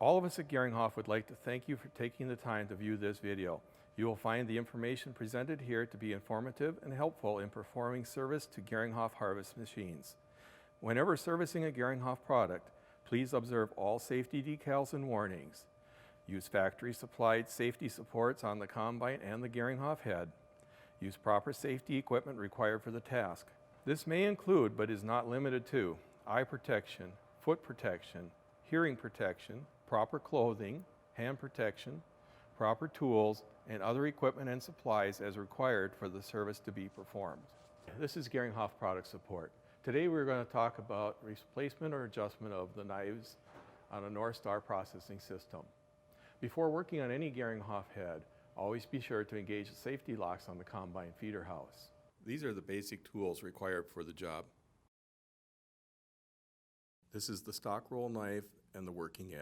All of us at Geringhoff would like to thank you for taking the time to view this video. You will find the information presented here to be informative and helpful in performing service to Geringhoff harvest machines. Whenever servicing a Geringhoff product, please observe all safety decals and warnings. Use factory-supplied safety supports on the combine and the Geringhoff head. Use proper safety equipment required for the task. This may include, but is not limited to, eye protection, foot protection, hearing protection, proper clothing, hand protection, proper tools, and other equipment and supplies as required for the service to be performed. This is Geringhoff Product Support. Today we're going to talk about replacement or adjustment of the knives on a NorthStar processing system. Before working on any Geringhoff head, always be sure to engage the safety locks on the combine feeder house. These are the basic tools required for the job. This is the stock roll knife and the working edge.